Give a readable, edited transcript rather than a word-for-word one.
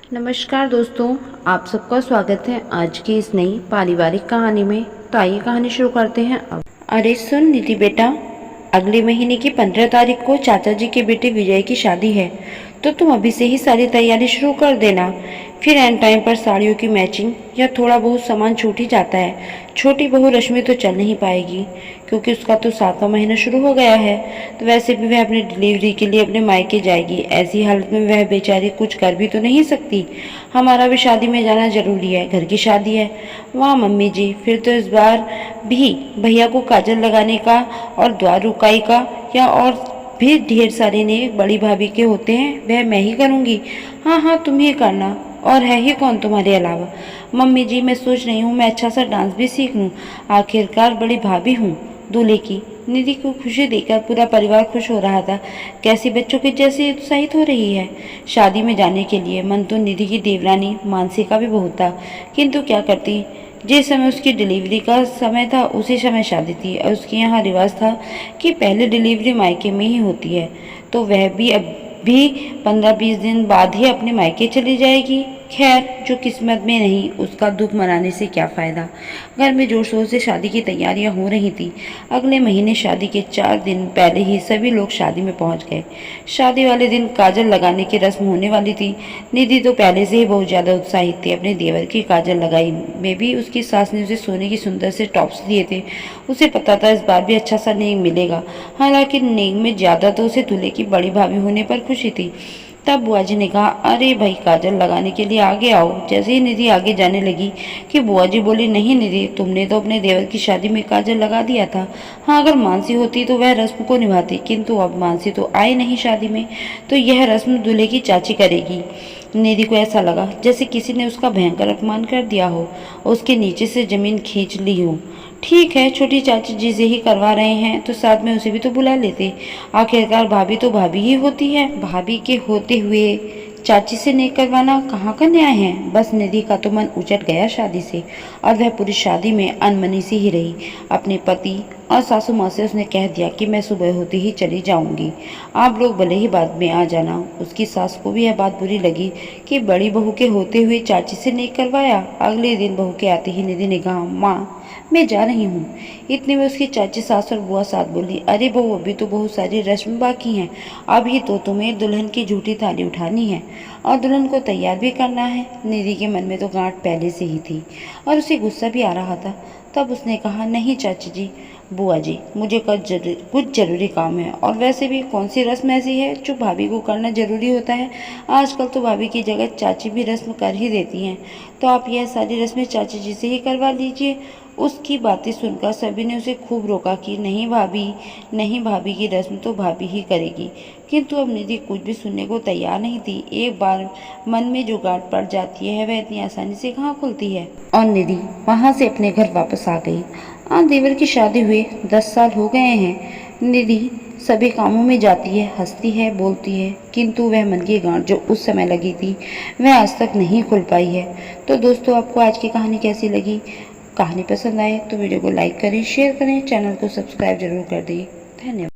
नमस्कार दोस्तों, आप सबका स्वागत है आज की इस नई पारिवारिक कहानी में। तो आइए कहानी शुरू करते हैं अब। अरे सुन निधि बेटा, अगले महीने की 15 तारीख को चाचा जी के बेटे विजय की शादी है, तो तुम अभी से ही सारी तैयारी शुरू कर देना। फिर एंड टाइम पर साड़ियों की मैचिंग या थोड़ा बहुत सामान छूट ही जाता है। छोटी बहू रश्मि तो चल नहीं पाएगी क्योंकि उसका तो 7वां महीना शुरू हो गया है। तो वैसे भी वह अपनी डिलीवरी के लिए अपने मायके जाएगी। ऐसी हालत में वह बेचारी कुछ कर भी तो नहीं सकती। हमारा भी शादी में जाना जरूरी है, घर की शादी है। वाह मम्मी जी, फिर तो इस बार भी भैया को काजल लगाने का और द्वार रुकाई का या और भी ढेर सारे ने बड़ी भाभी के होते हैं, वह मैं ही करूँगी। हाँ हाँ, तुम ही करना, और है ही कौन तुम्हारे अलावा। मम्मी जी, मैं सोच रही हूँ मैं अच्छा सा डांस भी सीख लूँ, आखिरकार बड़ी भाभी हूँ दूल्हे की। निधि को खुशी देखकर पूरा परिवार खुश हो रहा था। कैसी बच्चों की जैसी उत्साहित हो रही है शादी में जाने के लिए। मन तो निधि की देवरानी मानसी का भी बहुत था, किंतु क्या करती। जिस समय उसकी डिलीवरी का समय था उसी समय शादी थी, और उसके यहाँ रिवाज था कि पहले डिलीवरी मायके में ही होती है, तो वह भी अब भी 15-20 दिन बाद ही अपने मायके चली जाएगी। खैर, जो किस्मत में नहीं उसका दुख मनाने से क्या फ़ायदा। घर में जोर शोर से शादी की तैयारियां हो रही थी। अगले महीने शादी के 4 दिन पहले ही सभी लोग शादी में पहुंच गए। शादी वाले दिन काजल लगाने की रस्म होने वाली थी। निधि तो पहले से ही बहुत ज़्यादा उत्साहित थी। अपने देवर की काजल लगाई में भी उसकी सास ने उसे सोने की सुंदर से टॉप्स दिए थे। उसे पता था इस बार भी अच्छा सा नेक मिलेगा। हालांकि नेक में ज़्यादा तो उसे दूल्हे की बड़ी भाभी होने पर खुशी थी। तब बुआ जी ने कहा, अरे भाई काजल लगाने के लिए आगे आओ। जैसे ही निधि आगे जाने लगी कि बुआ जी बोली, नहीं निधि, तुमने तो अपने देवर की शादी में काजल लगा दिया था। हाँ, अगर मानसी होती तो वह रस्म को निभाती, किंतु अब मानसी तो आई नहीं शादी में, तो यह रस्म दूल्हे की चाची करेगी। निधि को ऐसा लगा जैसे किसी ने उसका भयंकर अपमान कर दिया हो, उसके नीचे से जमीन खींच ली हो। ठीक है, छोटी चाची जी से ही करवा रहे हैं तो साथ में उसे भी तो बुला लेते। आखिरकार भाभी तो भाभी ही होती है। भाभी के होते हुए चाची से नहीं करवाना कहाँ का न्याय है। बस निधि का तो मन उचट गया शादी से, और वह पूरी शादी में अनमनी सी ही रही। अपने पति और सासू माँ से उसने कह दिया कि मैं सुबह होते ही चली जाऊंगी, आप लोग भले ही बाद में आ जाना। उसकी सास को भी यह बात बुरी लगी कि बड़ी बहू के होते हुए चाची से नहीं करवाया। अगले दिन बहू के आते ही निधि ने कहा, माँ मैं जा रही हूँ। इतने में उसकी चाची सास और बुआ साथ बोली, अरे बहू, अभी तो बहुत सारी रस्म बाकी हैं। अभी तो तुम्हें दुल्हन की झूठी थाली उठानी है और दुल्हन को तैयार भी करना है। निधि के मन में तो गांठ पहले से ही थी और उसे गुस्सा भी आ रहा था। तब उसने कहा, नहीं चाची जी, बुआ जी, मुझे कुछ जरूरी काम है, और वैसे भी कौन सी रस्म ऐसी है जो भाभी को करना जरूरी होता है। आजकल तो भाभी की जगह चाची भी रस्म कर ही देती हैं, तो आप यह सारी रस्में चाची जी से ही करवा लीजिए। उसकी बातें सुनकर सभी ने उसे खूब रोका कि नहीं भाभी, नहीं, भाभी की रस्म तो भाभी ही करेगी। किंतु अब निधि कुछ भी सुनने को तैयार नहीं थी। एक बार मन में जो गांठ पड़ जाती है वह इतनी आसानी से कहाँ खुलती है। और निधि वहां से अपने घर वापस आ गई। देवर की शादी हुए 10 साल हो गए हैं। निधि सभी कामों में जाती है, हंसती है, बोलती है, किंतु वह मन की गांठ जो उस समय लगी थी वह आज तक नहीं खुल पाई है। तो दोस्तों, आपको आज की कहानी कैसी लगी? कहानी पसंद आए तो वीडियो को लाइक करें, शेयर करें, चैनल को सब्सक्राइब जरूर कर दें। धन्यवाद।